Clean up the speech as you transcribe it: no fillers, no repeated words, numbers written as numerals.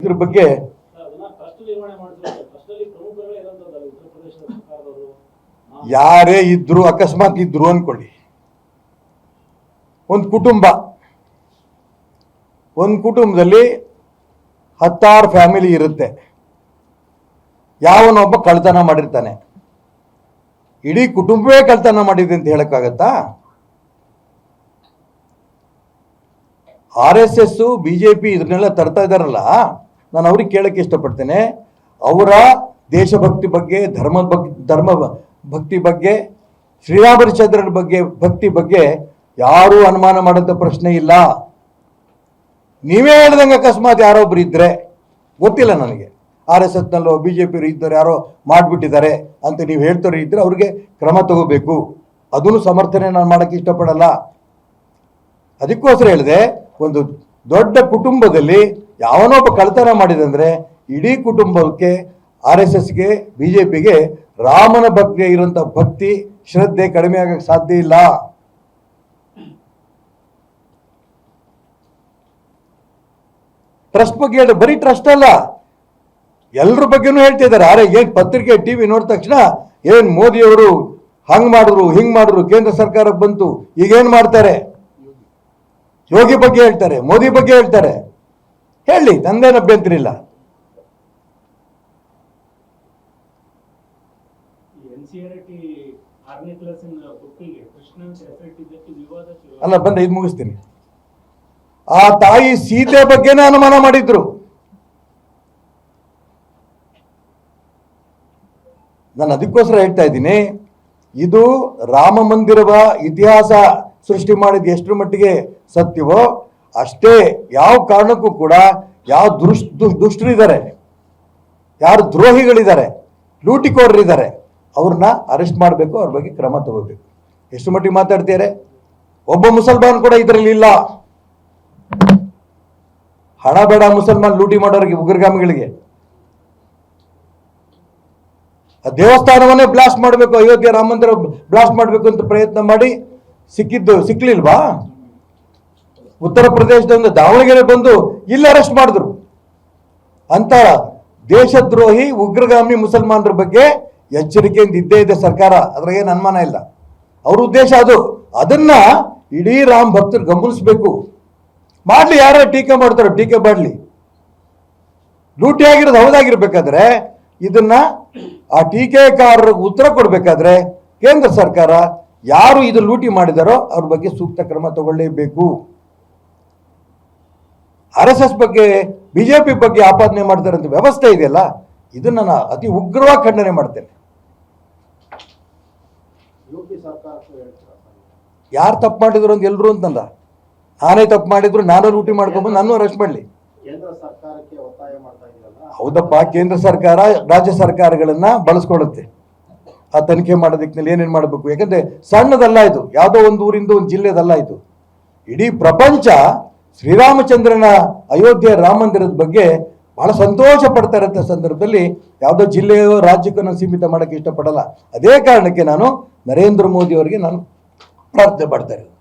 ಇದ್ರ ಬಗ್ಗೆ ಯಾರೇ ಇದ್ರು ಅಕಸ್ಮಾತ್ ಇದ್ರು ಅನ್ಕೊಳ್ಳಿ, ಒಂದು ಕುಟುಂಬದಲ್ಲಿ 10 ಫ್ಯಾಮಿಲಿ ಇರುತ್ತೆ. ಯಾವನೊಬ್ಬ ಕಳ್ತನ ಮಾಡಿರ್ತಾನೆ, ಇಡೀ ಕುಟುಂಬವೇ ಕಳ್ತನ ಮಾಡಿದೆ ಅಂತ ಹೇಳಕ್ಕಾಗತ್ತಾ? RSS ಬಿಜೆಪಿ ಇದನ್ನೆಲ್ಲ ತರ್ತಾ ಇದ್ದಾರಲ್ಲ, ನಾನು ಅವ್ರಿಗೆ ಕೇಳಕ್ಕೆ ಇಷ್ಟಪಡ್ತೇನೆ. ಅವರ ದೇಶಭಕ್ತಿ ಬಗ್ಗೆ, ಧರ್ಮ ಭಕ್ತಿ ಬಗ್ಗೆ, ಶ್ರೀರಾಮಚಂದ್ರನ ಬಗ್ಗೆ ಭಕ್ತಿ ಬಗ್ಗೆ ಯಾರೂ ಅನುಮಾನ ಮಾಡೋಂಥ ಪ್ರಶ್ನೆ ಇಲ್ಲ. ನೀವೇ ಹೇಳ್ದಂಗೆ ಅಕಸ್ಮಾತ್ ಯಾರೊಬ್ರು ಇದ್ರೆ, ಗೊತ್ತಿಲ್ಲ ನನಗೆ, RSSನಲ್ಲೋ ಬಿಜೆಪಿ ಇದ್ದವ್ರು ಯಾರೋ ಮಾಡಿಬಿಟ್ಟಿದ್ದಾರೆ ಅಂತ ನೀವು ಹೇಳ್ತಾರೆ ಇದ್ರೆ ಅವ್ರಿಗೆ ಕ್ರಮ ತಗೋಬೇಕು. ಅದನ್ನು ಸಮರ್ಥನೆ ನಾನು ಮಾಡೋಕ್ಕೆ ಇಷ್ಟಪಡಲ್ಲ. ಅದಕ್ಕೋಸ್ಕರ ಹೇಳಿದೆ, ಒಂದು ದೊಡ್ಡ ಕುಟುಂಬದಲ್ಲಿ ಯಾವನೊಬ್ಬ ಕಳ್ತನ ಮಾಡಿದಂದ್ರೆ ಇಡೀ ಕುಟುಂಬಕ್ಕೆ, RSSಗೆ, ಬಿಜೆಪಿಗೆ ರಾಮನ ಬಗ್ಗೆ ಇರುವಂಥ ಭಕ್ತಿ ಶ್ರದ್ಧೆ ಕಡಿಮೆ ಆಗಕ್ಕೆ ಸಾಧ್ಯ ಇಲ್ಲ. ಟ್ರಸ್ಟ್ ಬಗ್ಗೆ ಹೇಳಿ, ಬರೀ ಟ್ರಸ್ಟ್ ಅಲ್ಲ, ಎಲ್ಲರ ಬಗ್ಗೆನೂ ಹೇಳ್ತಿದ್ದಾರೆ. ಏನು ಪತ್ರಿಕೆ ಟಿವಿ ನೋಡಿದ ತಕ್ಷಣ ಏನು ಮೋದಿಯವರು ಹಂಗ್ ಮಾಡಿದ್ರು ಹಿಂಗ್ ಮಾಡಿದ್ರು, ಕೇಂದ್ರ ಸರ್ಕಾರಕ್ಕೆ ಬಂತು, ಈಗೇನು ಮಾಡ್ತಾರೆ, ಯೋಗಿ ಬಗ್ಗೆ ಹೇಳ್ತಾರೆ, ಮೋದಿ ಬಗ್ಗೆ ಹೇಳ್ತಾರೆ, ಹೇಳಿ, ತಂದೇನು ಅಭ್ಯಂತರ ಇಲ್ಲ. ಅಲ್ಲ, ಬಂದೆ ಇದು ಮುಗಿಸ್ತೀನಿ. ಆ ತಾಯಿ ಸೀತೆ ಬಗ್ಗೆನೇ ಅನುಮಾನ ಮಾಡಿದ್ರು. ನಾನು ಅದಕ್ಕೋಸ್ಕರ ಹೇಳ್ತಾ ಇದ್ದೀನಿ, ಇದು ರಾಮ ಮಂದಿರದ ಇತಿಹಾಸ ಸೃಷ್ಟಿ ಮಾಡಿದ ಎಷ್ಟರ ಮಟ್ಟಿಗೆ ಸತ್ಯವೋ ಅಷ್ಟೇ, ಯಾವ ಕಾರಣಕ್ಕೂ ಕೂಡ ಯಾವ ದುಷ್ಟರಿದ್ದಾರೆ, ಯಾರು ದ್ರೋಹಿಗಳಿದ್ದಾರೆ, ಲೂಟಿಕೋರರಿದ್ದಾರೆ, ಅವ್ರನ್ನ ಅರೆಸ್ಟ್ ಮಾಡಬೇಕು, ಅವ್ರ ಬಗ್ಗೆ ಕ್ರಮ ತಗೋಬೇಕು. ಎಷ್ಟು ಮಟ್ಟಿಗೆ ಮಾತಾಡ್ತೀರಾ? ಒಬ್ಬ ಮುಸಲ್ಮಾನ್ ಕೂಡ ಇದರಲ್ಲಿ ಇಲ್ಲ. ಹಣ ಬೇಡ ಮುಸಲ್ಮಾನ್ ಲೂಟಿ ಮಾಡೋರಿಗೆ, ಉಗ್ರಗಾಮಿಗಳಿಗೆ. ದೇವಸ್ಥಾನವನ್ನೇ ಬ್ಲಾಸ್ಟ್ ಮಾಡಬೇಕು, ಅಯೋಧ್ಯೆ ರಾಮ ಮಂದಿರ ಬ್ಲಾಸ್ಟ್ ಮಾಡಬೇಕು ಅಂತ ಪ್ರಯತ್ನ ಮಾಡಿ ಸಿಕ್ಲಿಲ್ವಾ? ಉತ್ತರ ಪ್ರದೇಶದಿಂದ ದಾವಣಗೆರೆ ಬಂದು ಇಲ್ಲಿ ಅರೆಸ್ಟ್ ಮಾಡಿದ್ರು. ಅಂತ ದೇಶದ್ರೋಹಿ ಉಗ್ರಗಾಮಿ ಮುಸಲ್ಮಾನರ ಬಗ್ಗೆ ಎಚ್ಚರಿಕೆಯಿಂದ ಇದ್ದೇ ಇದೆ ಸರ್ಕಾರ, ಅದ್ರಾಗೇನು ಅನುಮಾನ ಇಲ್ಲ. ಅವ್ರ ಉದ್ದೇಶ ಅದು. ಅದನ್ನ ಇಡೀ ರಾಮ ಭಕ್ತರು ಗಮನಿಸಬೇಕು. ಮಾಡ್ಲಿ, ಯಾರು ಟೀಕೆ ಮಾಡ್ತಾರೋ ಟೀಕೆ ಮಾಡಲಿ. ಲೂಟಿ ಆಗಿರೋದು ಹೌದಾಗಿರ್ಬೇಕಾದ್ರೆ ಇದನ್ನ ಆ ಟೀಕೆಕಾರರಿಗೆ ಉತ್ತರ ಕೊಡಬೇಕಾದ್ರೆ ಕೇಂದ್ರ ಸರ್ಕಾರ ಯಾರು ಇದು ಲೂಟಿ ಮಾಡಿದಾರೋ ಅವ್ರ ಬಗ್ಗೆ ಸೂಕ್ತ ಕ್ರಮ ತಗೊಳ್ಳೇಬೇಕು. RSS ಬಗ್ಗೆ, ಬಿಜೆಪಿ ಬಗ್ಗೆ ಆಪಾದನೆ ಮಾಡ್ತಾರಂತ ವ್ಯವಸ್ಥೆ ಇದೆಯಲ್ಲ, ಇದನ್ನ ನಾನು ಅತಿ ಉಗ್ರವಾಗಿ ಖಂಡನೆ ಮಾಡ್ತೇನೆ. ಯಾರು ತಪ್ಪು ಮಾಡಿದ್ರು ಅಂತ ಎಲ್ರು ಅಂತಂದ, ನಾನೇ ತಪ್ಪು ಮಾಡಿದ್ರು, ನಾನು ಲೂಟಿ ಮಾಡ್ಕೊಂಡ್ಬಂದು ನಾನು ಅರೆಸ್ಟ್ ಮಾಡಲಿ. ಹೌದಪ್ಪ, ಕೇಂದ್ರ ಸರ್ಕಾರ ರಾಜ್ಯ ಸರ್ಕಾರಗಳನ್ನ ಬಳಸ್ಕೊಳ್ಳುತ್ತೆ ಆ ತನಿಖೆ ಮಾಡೋದಕ್ಕೆ ಏನೇನು ಮಾಡಬೇಕು. ಯಾಕಂದ್ರೆ ಸಣ್ಣದಲ್ಲ ಇದು, ಯಾವುದೋ ಒಂದು ಊರಿಂದ ಒಂದು ಜಿಲ್ಲೆದಲ್ಲ ಇದು. ಇಡೀ ಪ್ರಪಂಚ ಶ್ರೀರಾಮಚಂದ್ರನ ಅಯೋಧ್ಯೆ ರಾಮ ಮಂದಿರದ ಬಗ್ಗೆ ಬಹಳ ಸಂತೋಷ ಪಡ್ತಾ ಇರೋ ಸಂದರ್ಭದಲ್ಲಿ ಯಾವುದೋ ಜಿಲ್ಲೆಯೋ ರಾಜ್ಯಕ್ಕೂ ನಾನು ಸೀಮಿತ ಮಾಡೋಕ್ಕೆ ಇಷ್ಟಪಡಲ್ಲ. ಅದೇ ಕಾರಣಕ್ಕೆ ನಾನು ನರೇಂದ್ರ ಮೋದಿ ಅವರಿಗೆ ನಾನು ಪ್ರಾರ್ಥನೆ ಮಾಡ್ತಾ ಇರೋದು.